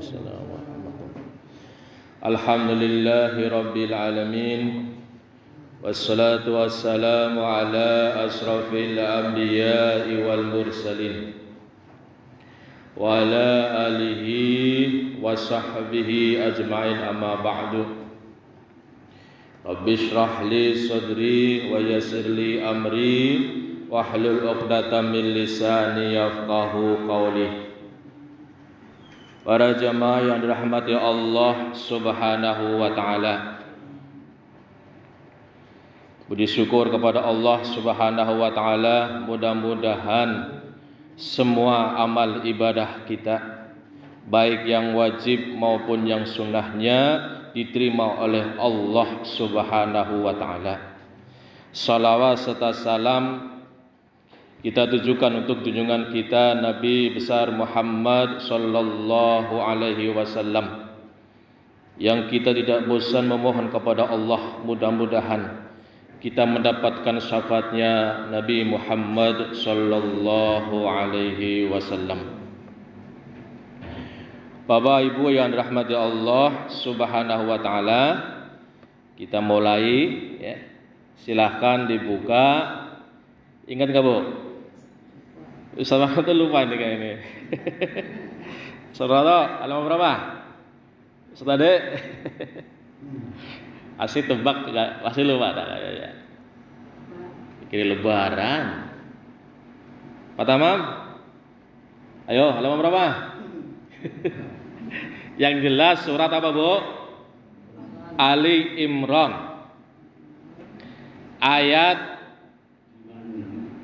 Waalaikumsalam warahmatullahi. Alhamdulillahi rabbil alamin. Wassalatu wassalamu ala asrafil anbiya'i wal mursalin wa ala alihi wa sahbihi ajma'in, amma ba'du. Rabbi shrah li sadri wa yassir li amri wahlul 'uqdatam min lisani yafqahu qawli. Para jamaah yang dirahmati Allah Subhanahu wa taala, puji syukur kepada Allah Subhanahu wa taala, mudah-mudahan semua amal ibadah kita, baik yang wajib maupun yang sunnahnya, diterima oleh Allah Subhanahu wa taala. Salawat serta salam kita tujukan untuk junjungan kita Nabi besar Muhammad sallallahu alaihi wasallam, yang kita tidak bosan memohon kepada Allah, mudah-mudahan kita mendapatkan syafaatnya Nabi Muhammad sallallahu alaihi wasallam. Bapak Ibu yang dirahmati Allah Subhanahu wa taala, kita mulai ya. Silahkan dibuka. Ingat enggak, Bu? Ustaz Mahmud tuh lupa ini kayak ini. Saudara, halaman berapa? Ustaz Ade? Asli tebak enggak? Pasti lupa tak kayaknya. Kira lebaran. Pak Tamam? Ayo, halaman berapa? Yang jelas surat apa, Bu? Ali Imran. Ayat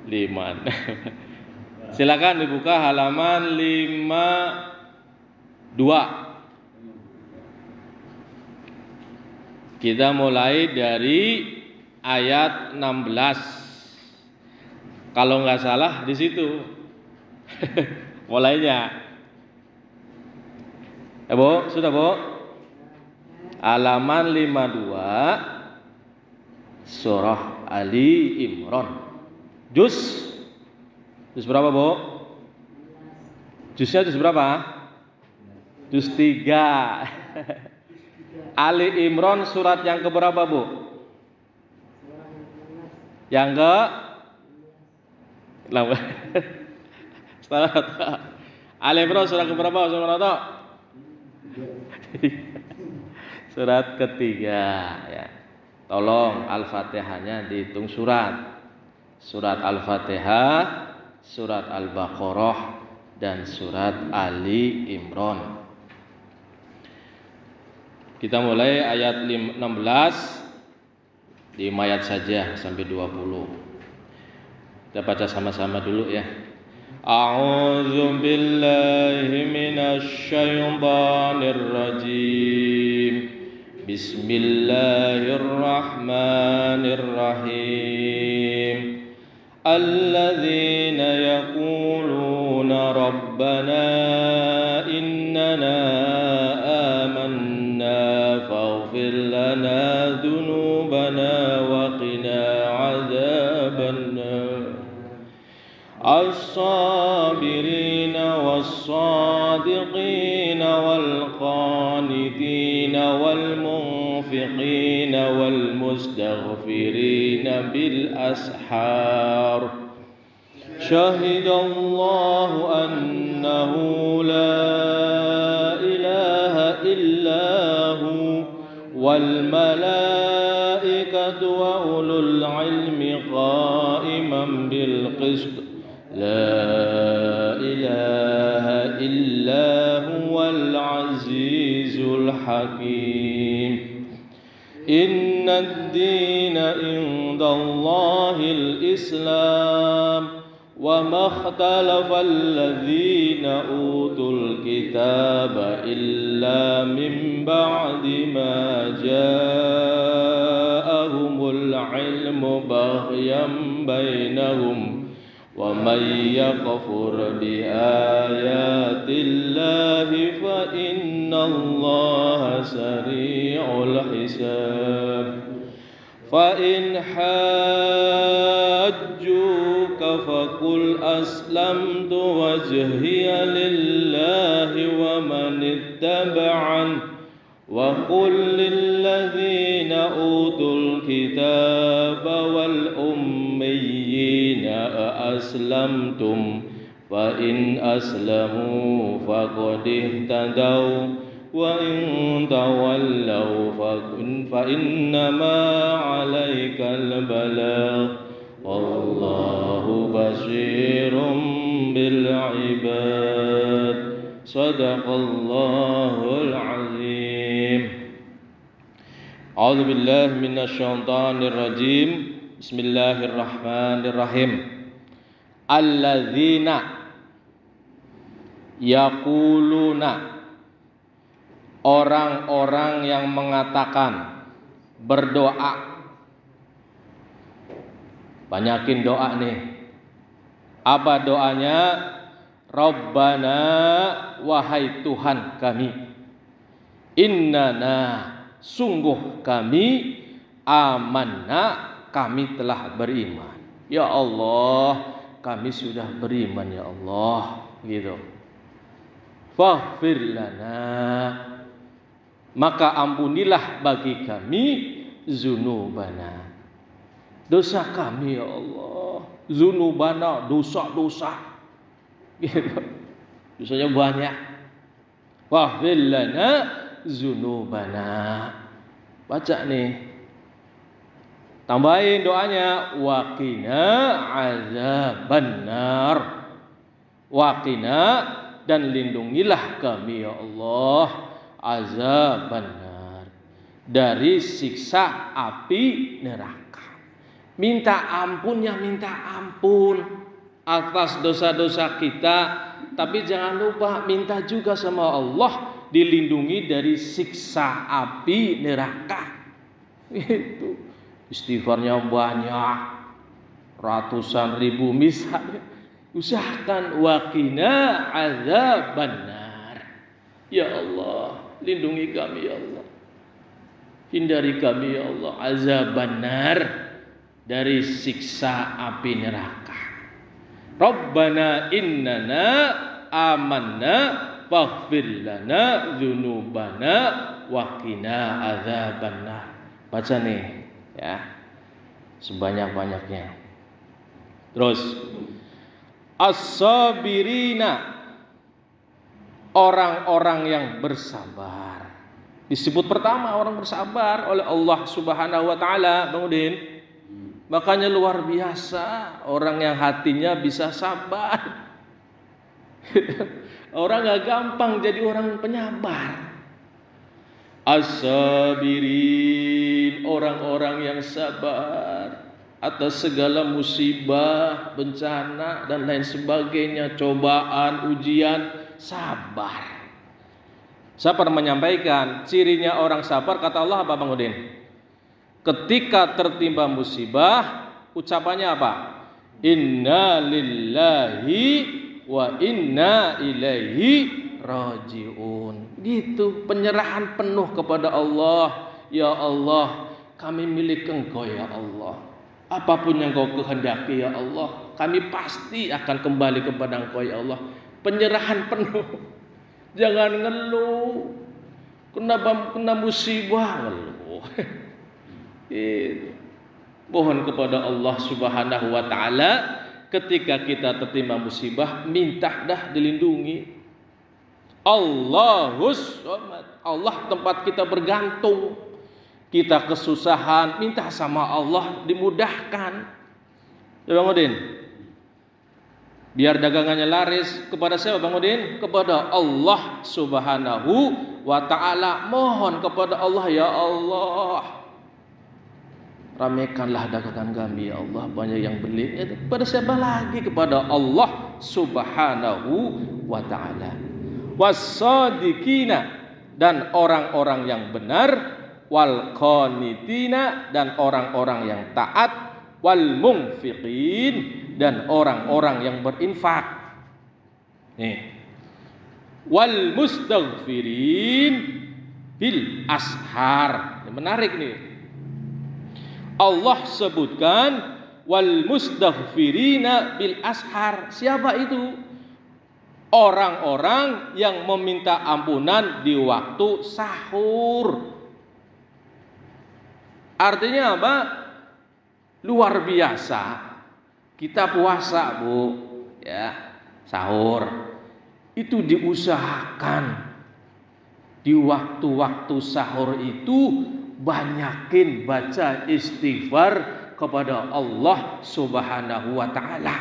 5. Silakan dibuka halaman 52. Kita mulai dari ayat 16. Kalau nggak salah di situ. Mulainya. Bu, sudah, Bu? Halaman 52 surah Ali Imran. Juz berapa, Bu? Juznya juz berapa? Juz 3. Ali Imran surat yang keberapa, Bu? Yang ke? Ali Imran surat keberapa? Surat ketiga ya. Tolong Al-Fatihahnya dihitung surat. Surat Al-Fatihah, surat Al-Baqarah, dan surat Ali Imran. Kita mulai ayat 16, di ayat saja sampai 20. Kita baca sama-sama dulu ya. A'udzu billahi minasy syaithanir rajim. Bismillahirrahmanirrahim. الذين يقولون ربنا إننا آمنا فاغفر لنا ذنوبنا وقنا عذاب النار الصابرين والصادقين والقانتين والمنفقين والمستغفرين بالأسحار شهد الله أنه لا إله إلا هو والملائكة وأولو العلم قائما بالقسط لا إله إلا هو العزيز الحكيم إن الدين عند الله الإسلام وما اختلف الذين أوتوا الكتاب إلا من بعد ما جاءهم العلم بغيا بينهم ومن يكفر بآيات الله فإن الله سريع الحساب فإن حاجوك فقل أسلمت وجهي لله ومن تبعا وقل للذين أوتوا الكتاب والأميين أأسلمتم فإن أسلموا فقد اهتدوا وإن تولوا فإنما عليك البلاغ والله بصير بالعباد صدق الله العظيم. أعوذ بالله من الشيطان الرجيم. بسم الله الرحمن الرحيم. Alladzina yaquluna, orang-orang yang mengatakan, berdoa. Banyakin doa nih. Apa doanya? Rabbana, wahai Tuhan kami, innana, sungguh kami, amanna, kami telah beriman. Ya Allah, kami sudah beriman ya Allah, gitu. Faghfir lana, maka ampunilah bagi kami zunubana, dosa kami ya Allah. Zunubana, dosa-dosa, gitu. Dosanya banyak. Faghfir lana zunubana. Baca nih. Tambahin doanya, waqina azabannar. Waqina, dan lindungilah kami ya Allah, azabannar, dari siksa api neraka. Minta ampun ya, minta ampun atas dosa-dosa kita, tapi jangan lupa minta juga sama Allah dilindungi dari siksa api neraka. Itu istighfarnya banyak, ratusan ribu misalnya. Usahakan waqina azabannar. Ya Allah, lindungi kami ya Allah, hindari kami ya Allah, azabannar, dari siksa api neraka. Rabbana innana amanna faghfir lana dzunubana waqina azabannar. Baca nih ya, sebanyak-banyaknya. Terus as-sabirina, orang-orang yang bersabar. Disebut pertama orang bersabar oleh Allah Subhanahu wa taala, Bang Udin. Makanya luar biasa orang yang hatinya bisa sabar. Orang gak gampang jadi orang penyabar. As-sabirin, orang-orang yang sabar atas segala musibah, bencana dan lain sebagainya, cobaan, ujian, sabar. Sabar menyampaikan cirinya orang sabar, kata Allah apa Bang Udin? Ketika tertimpa musibah, ucapannya apa? Inna lillahi wa inna ilaihi rajiun. Gitu, penyerahan penuh kepada Allah. Ya Allah, kami milik Engkau ya Allah. Apapun yang Kau kehendaki ya Allah, kami pasti akan kembali kepada Engkau ya Allah. Penyerahan penuh. Jangan ngeluh. Kena musibah ngeluh. Mohon kepada Allah Subhanahu wa taala, ketika kita tertimpa musibah, minta dah dilindungi. Allahus samad, Allah tempat kita bergantung. Kita kesusahan, minta sama Allah dimudahkan. Ya Bang Udin, biar dagangannya laris, kepada siapa Bang Udin? Kepada Allah Subhanahu wa taala. Mohon kepada Allah, ya Allah, ramaikanlah dagangan kami ya Allah, banyak yang beli. Kepada siapa lagi? Kepada Allah Subhanahu wa taala. Was-shadiqina, dan orang-orang yang benar, wal qanitina, dan orang-orang yang taat, wal munfiqin, dan orang-orang yang berinfak. Nih. Wal mustaghfirin bil ashar. Ini menarik nih. Allah sebutkan wal mustaghfirina bil ashar. Siapa itu? orang-orang yang meminta ampunan di waktu sahur. Artinya apa? Luar biasa. Kita puasa, Bu, ya, sahur. Itu diusahakan di waktu-waktu sahur itu banyakin baca istighfar kepada Allah Subhanahu wa taala.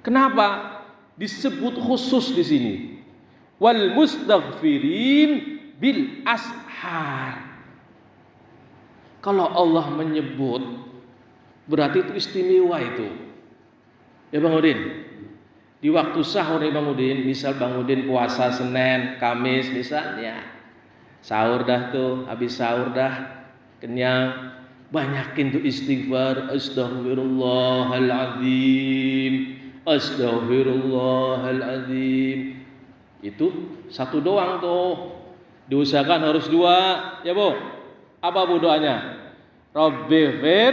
Kenapa? Disebut khusus di sini. Wal mustaghfirin bil ashar. Kalau Allah menyebut, berarti itu istimewa itu. Ya Bang Udin. Di waktu sahur ya Bang Udin, misal Bang Udin puasa Senin, Kamis misalnya. Sahur dah tuh, habis sahur dah kenyang, banyakin tuh istighfar, astaghfirullahaladzim, astaghfirullahaladzim. Itu satu doang tuh. Diusahakan harus dua, ya Bu. Apa Bu doanya? Rabbighfir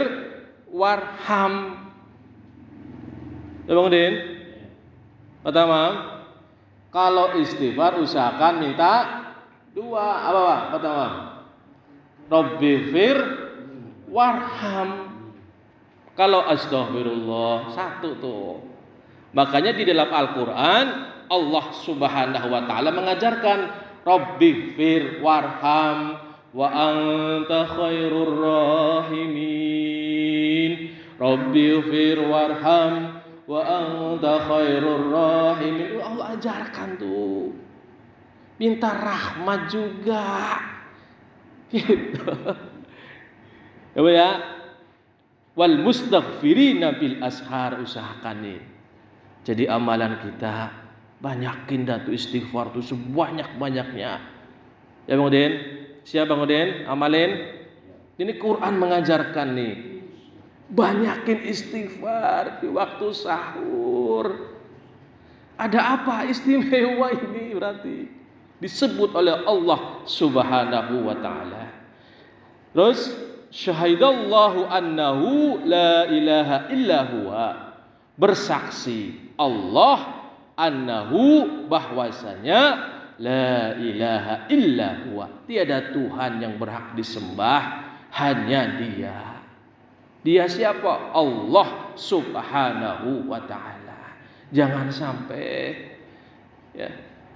warham. Ya Bang Udin. Pertama, kalau istighfar usahakan minta dua. Apa Pak? Pertama, Rabbighfir warham. Kalau astaghfirullah satu tuh. Makanya di dalam Al-Quran Allah Subhanahu wa taala mengajarkan Rabbighfir warham wa anta khairur rahimin. Rabbighfir warham wa anta khairur rahimin. Allah ajarkan tuh. Minta rahmat juga. Gitu. Ya. Wal mustaghfirina bil ashar, usahakan nih. Jadi amalan kita banyakin dah tuh istighfar tuh sebanyak-banyaknya. Ya Bang Udin? Siap Bang Udin? Amalin. Ini Quran mengajarkan nih. Banyakin istighfar di waktu sahur. Ada apa istimewa ini berarti? Disebut oleh Allah Subhanahu wa taala. Terus syahidallahu annahu la ilaha illa huwa. Bersaksi Allah annahu bahwasanya la ilaha illa huwa. Tiada Tuhan yang berhak disembah, hanya Dia. Dia siapa? Allah Subhanahu wa taala. Jangan sampai ya,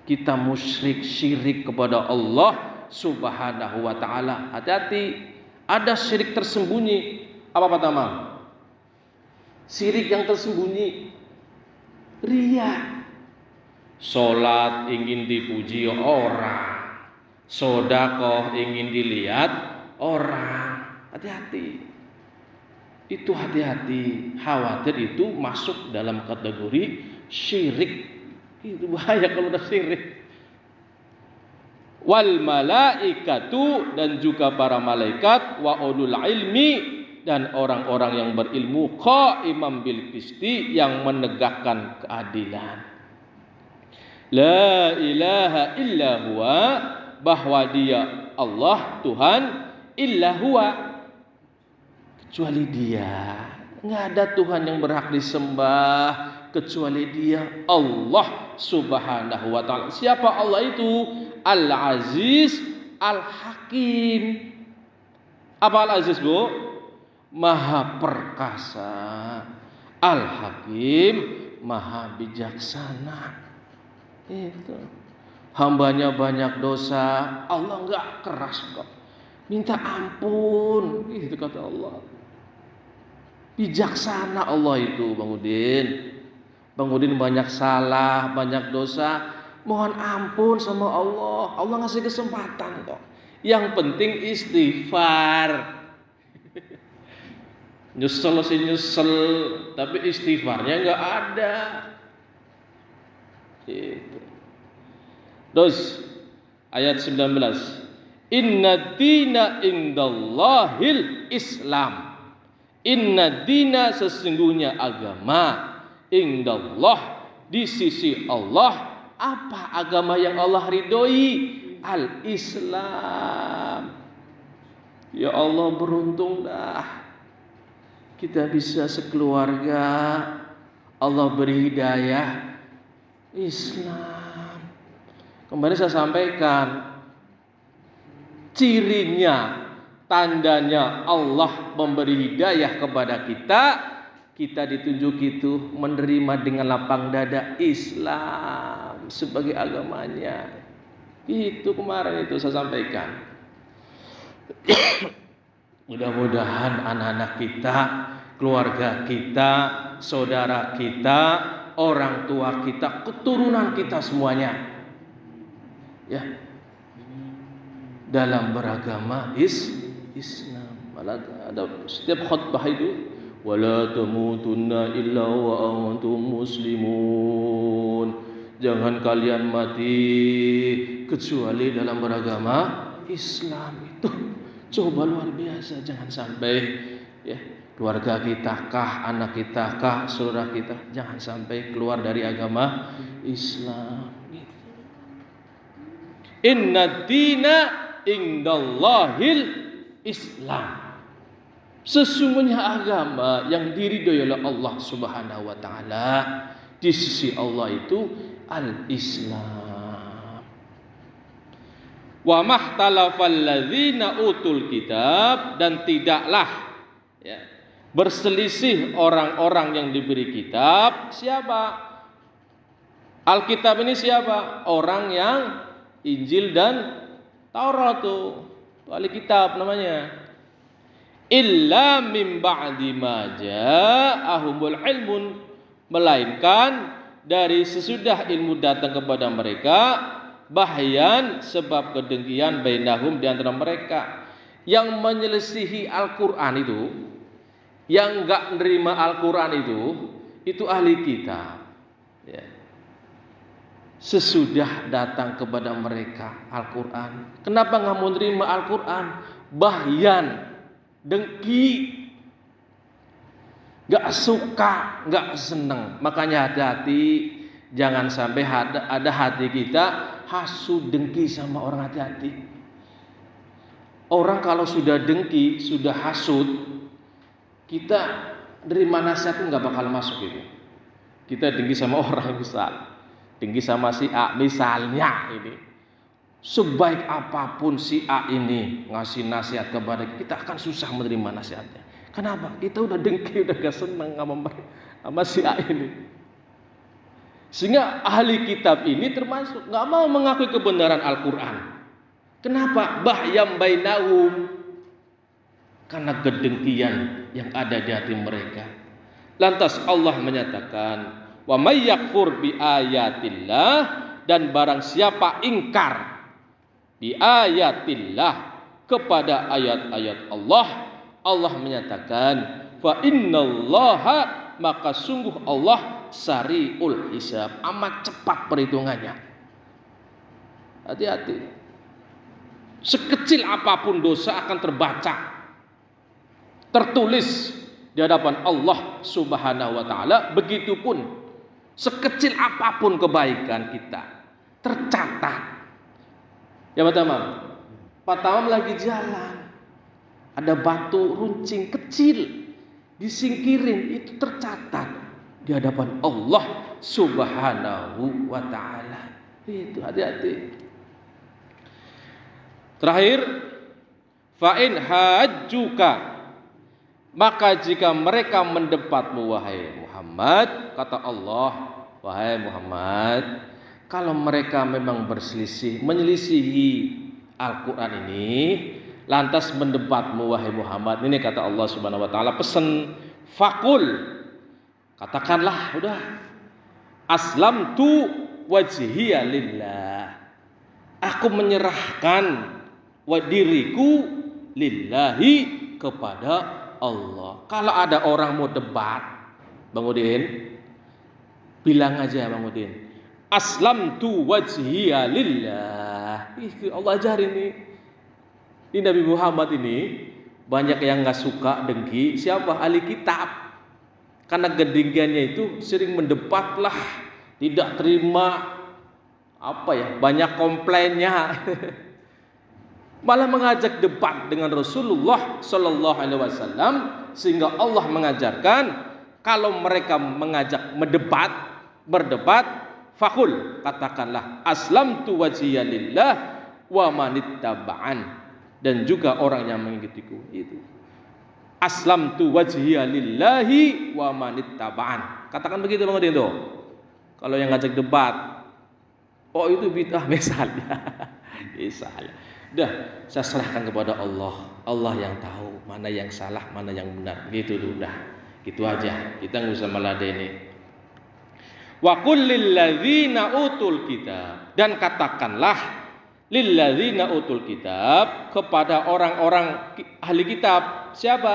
kita musyrik syirik kepada Allah Subhanahu wa taala. Hati-hati, ada syirik tersembunyi. Apa pertama? Syirik yang tersembunyi, riya. Salat ingin dipuji orang, sedekah ingin dilihat orang. Hati-hati. Itu hati-hati, khawatir itu masuk dalam kategori syirik. Itu bahaya kalau udah syirik. Wal malaikatu, dan juga para malaikat, wa ulul ilmi, dan orang-orang yang berilmu, qaimam bil qisti, yang menegakkan keadilan. La ilaha illa huwa, bahwa Dia Allah Tuhan, illa huwa, kecuali Dia. Enggak ada Tuhan yang berhak disembah kecuali Dia, Allah Subhanahu wa taala. Siapa Allah itu? Al-Aziz Al-Hakim. Apa Al-Aziz, Bu? Maha perkasa. Al-Hakim, maha bijaksana. Itu. Hambanya banyak dosa, Allah enggak keras kok. Minta ampun, itu kata Allah. Bijaksana Allah itu, Bang Udin. Bang Udin banyak salah, banyak dosa, mohon ampun sama Allah. Allah ngasih kesempatan kok. Yang penting istighfar. Nyesel sih nyesel, tapi istighfarnya enggak ada. Gitu. Terus ayat 19. Inna dina indallahil Islam. Inna dina, sesungguhnya agama, indallah, di sisi Allah. Apa agama yang Allah ridhoi? Al-Islam. Ya Allah, beruntung dah kita bisa sekeluarga Allah beri hidayah Islam. Kemarin saya sampaikan cirinya, tandanya Allah memberi hidayah kepada kita, kita ditunjuk itu menerima dengan lapang dada Islam sebagai agamanya. Itu kemarin itu saya sampaikan. Mudah-mudahan anak-anak kita, keluarga kita, saudara kita, orang tua kita, keturunan kita semuanya, ya, dalam beragama Islam. Malah ada setiap khutbah itu, wala tamutunna illa wa antum muslimun. Jangan kalian mati kecuali dalam beragama Islam. Itu coba luar biasa. Jangan sampai ya, keluarga kita kah, anak kita kah, saudara kita, jangan sampai keluar dari agama Islam. Inna dina indallahil Islam. Sesungguhnya agama yang diridhoi oleh Allah Subhanahu wa taala di sisi Allah itu al-Islam. Wa mahtalafal ladzina utul kitab, dan tidaklah ya, berselisih orang-orang yang diberi kitab. Siapa? Alkitab ini siapa? Orang yang Injil dan Taurat tuh, ahli kitab namanya. Illa min ba'di ma ja'ahumul ilmun, melainkan dari sesudah ilmu datang kepada mereka, bahyan sebab kedengkian bainahum di antara mereka. Yang menyelisihi Al-Qur'an itu, yang enggak menerima Al-Qur'an itu ahli kitab. Ya. Sesudah datang kepada mereka Al-Qur'an, kenapa enggak mau menerima Al-Qur'an? Bahyan, dengki, gak suka, gak seneng. Makanya hati-hati, jangan sampai ada hati kita hasud, dengki sama orang. Hati-hati. Orang kalau sudah dengki, sudah hasud, kita nerima nasihat itu gak bakal masuk itu. Kita dengki sama orang, misal dengki sama si A misalnya ini, sebaik apapun si A ini ngasih nasihat kepada kita, akan susah menerima nasihatnya. Kenapa? Kita udah dengki, udah gak senang sama si A ini. Sehingga ahli kitab ini termasuk gak mau mengakui kebenaran Al-Quran. Kenapa? Bahyam bainahum, karena kedengkian yang ada di hati mereka. Lantas Allah menyatakan, wa may yakfur bi ayatillah, dan barang siapa ingkar bi ayatillah, kepada ayat-ayat Allah, Allah menyatakan, fa innallaha, maka sungguh Allah sari'ul hisab, amat cepat perhitungannya. Hati-hati. Sekecil apapun dosa akan terbaca, tertulis di hadapan Allah Subhanahu wa taala. Begitupun sekecil apapun kebaikan kita tercatat. Ya Pak Tamam lagi jalan, ada batu runcing kecil disingkirin, itu tercatat di hadapan Allah Subhanahu wa taala. Itu hati-hati. Terakhir, fa in hajjuka, maka jika mereka mendebatmu wahai Muhammad, kata Allah, wahai Muhammad, kalau mereka memang berselisih, menyelisihi Al-Quran ini, lantas mendebatmu wahai Muhammad, ini kata Allah Subhanahu wa taala, pesan, fakul, katakanlah, udah, aslamtu wajhiya lillah, aku menyerahkan diriku lillahi, kepada Allah. Kalau ada orang mau debat, Bang Udin, bilang aja Bang Udin, aslamtu wajhiya lillah. Allah ajarin nih. Ini Nabi Muhammad ini banyak yang gak suka, dengki. Siapa? Ahli kitab. Karena kedengkiannya itu sering mendebat lah, tidak terima, banyak komplainnya. Malah mengajak debat dengan Rasulullah Sallallahu Alaihi Wasallam, sehingga Allah mengajarkan kalau mereka mengajak berdebat, Fakul, katakanlah, aslamtu wajhiya lillah wa manittaba'an, dan juga orang yang mengikutiku. Itu aslamtu wajhiya lillahi wa manittaba'an. Katakan begitu Bang Udin tuh. Kalau yang ngajak debat, oh itu bid'ah misalnya. Misalnya. Dah, saya serahkan kepada Allah. Allah yang tahu mana yang salah, mana yang benar. Gitu tuh, dah. Gitu aja. Kita enggak usah meladeni. Wa qul lil ladzina utul kitab, dan katakanlah lil ladzina utul kitab, kepada orang-orang ahli kitab. Siapa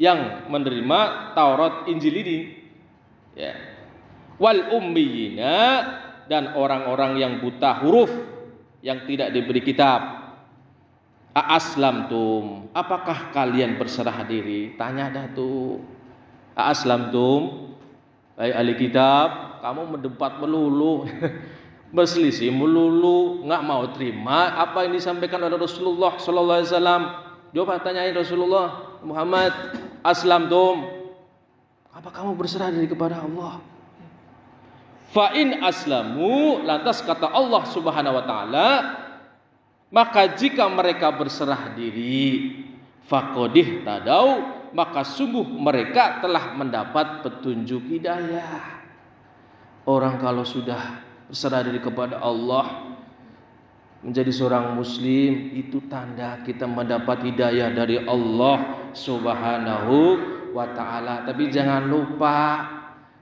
yang menerima Taurat Injil ini? Ya. Wal ummiyina, dan orang-orang yang buta huruf, yang tidak diberi kitab. Aslamtum, apakah kalian berserah diri? Tanya dah tuh. Aslamtum, hai ahli kitab, kamu mendebat melulu, berselisih melulu, nggak mau terima apa yang disampaikan oleh Rasulullah Sallallahu Alaihi Wasallam. Coba tanyain Rasulullah Muhammad, aslamtum, apa kamu berserah diri kepada Allah? Fa in aslamu, lantas kata Allah Subhanahu Wa Taala, maka jika mereka berserah diri, faqadih tadau, maka sungguh mereka telah mendapat petunjuk hidayah. Orang kalau sudah berserah diri kepada Allah, menjadi seorang muslim, itu tanda kita mendapat hidayah dari Allah Subhanahu wa Ta'ala. Tapi jangan lupa,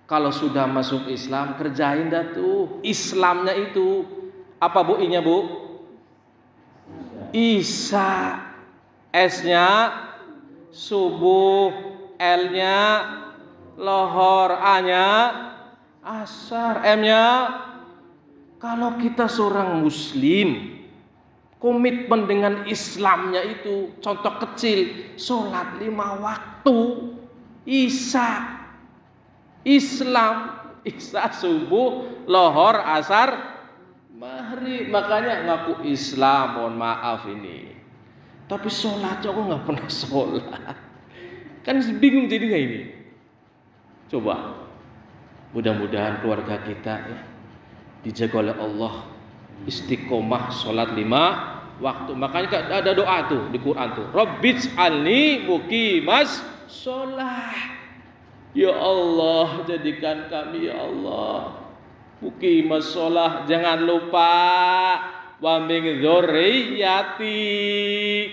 kalau sudah masuk Islam, kerjain dah tuh Islamnya itu. Apa Bu I-nya Bu? Isya, S-nya subuh, L-nya lohor, A-nya asar, M-nya. Kalau kita seorang muslim, komitmen dengan Islamnya itu, contoh kecil, sholat 5 waktu, Isya, Islam, Isya subuh, lohor, asar, maghrib. Makanya ngaku Islam, mohon maaf ini. Tapi sholat aku nggak pernah sholat. Kan bingung jadinya ini. Coba, mudah-mudahan keluarga kita ya, dijaga oleh Allah, istiqomah sholat 5 waktu. Makanya ada doa tuh di Quran tuh, Rabbij'alni muqimas sholat. Ya Allah, jadikan kami ya Allah muqimas sholat. Jangan lupa wa min dzurriyyati,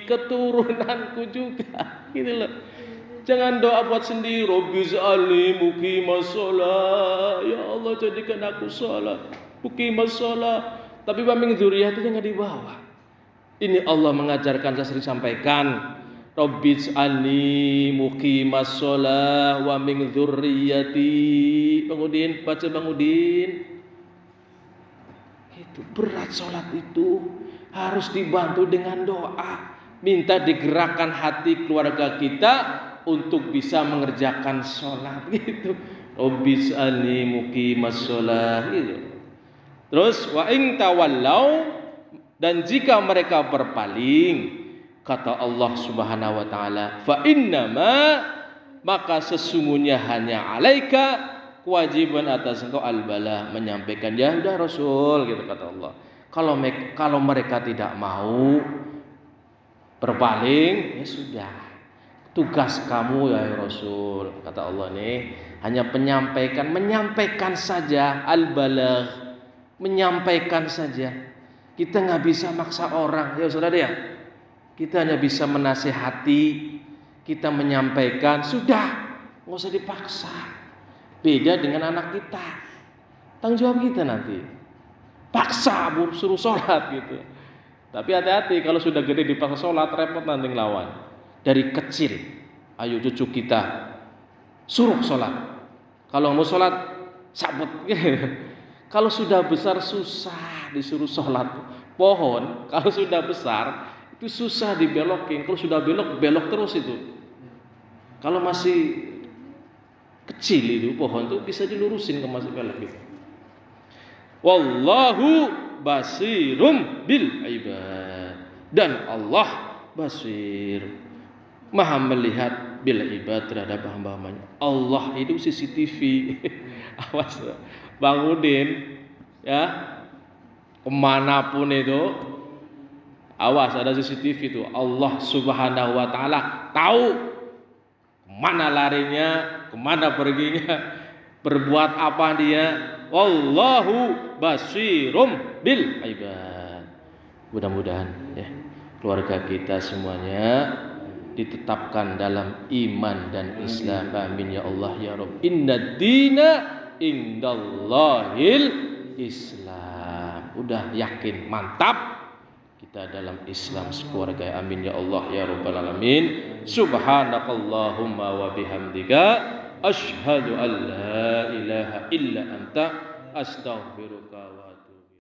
keturunanku juga. Gitu loh. Jangan doa buat sendiri, Rabbij'alni muqimas sholat. Ya Allah, jadikan aku sholat, muqimas sholat. Tapi wa min dzurriyyati jangan dibawa. Ini Allah mengajarkan, saya sering sampaikan, Rabbij'alni muqimas sholat wa min dzurriyyati. Bang Udin, baca Bang Udin. Itu berat sholat itu, harus dibantu dengan doa. Minta digerakkan hati keluarga kita untuk bisa mengerjakan sholat gitu. Rabbij'alni muqimas sholat gitu. Terus wa in tawallau, dan jika mereka berpaling, kata Allah Subhanahu wa taala, fa innama, maka sesungguhnya hanya alaika, kewajiban atas engkau al-bala, menyampaikan. Ya udah Rasul gitu kata Allah. Kalau mereka tidak mau berpaling, ya sudah. Tugas kamu ya Rasul, kata Allah nih, hanya menyampaikan saja, al-balagh, menyampaikan saja. Kita nggak bisa maksa orang, ya saudara ya. Kita hanya bisa menasihati, kita menyampaikan, sudah, nggak usah dipaksa. Beda dengan anak kita, tanggung jawab kita nanti. Paksa, suruh sholat gitu. Tapi hati-hati, kalau sudah gede dipaksa sholat, repot nanti ngelawan. Dari kecil, ayo cucu kita suruh sholat. Kalau mau sholat, sabut. Kalau sudah besar susah disuruh sholat. Pohon, kalau sudah besar itu susah dibelokin. Kalau sudah belok terus itu. Kalau masih kecil itu pohon tuh bisa dilurusin ke masuk belok gitu. Wallahu basirum bil ibad, dan Allah basir, maha melihat bil ibad, terhadap hamba-hambanya. Allah itu CCTV. Awas Bang Udin, ya, kemanapun itu, awas ada CCTV itu. Allah Subhanahu Wa Taala tahu kemana larinya, kemana perginya, berbuat apa dia. Wallahu basirum bil ibad. Mudah-mudahan ya keluarga kita semuanya ditetapkan dalam iman dan Islam. Amin ya Allah ya Rabb. Inna dina indallahil Islam. Udah yakin, mantap kita dalam Islam sekeluarga. Amin ya Allah ya Rabbal alamin. Subhanakallahumma wa bihamdika asyhadu an la ilaha illa anta astaghfiruka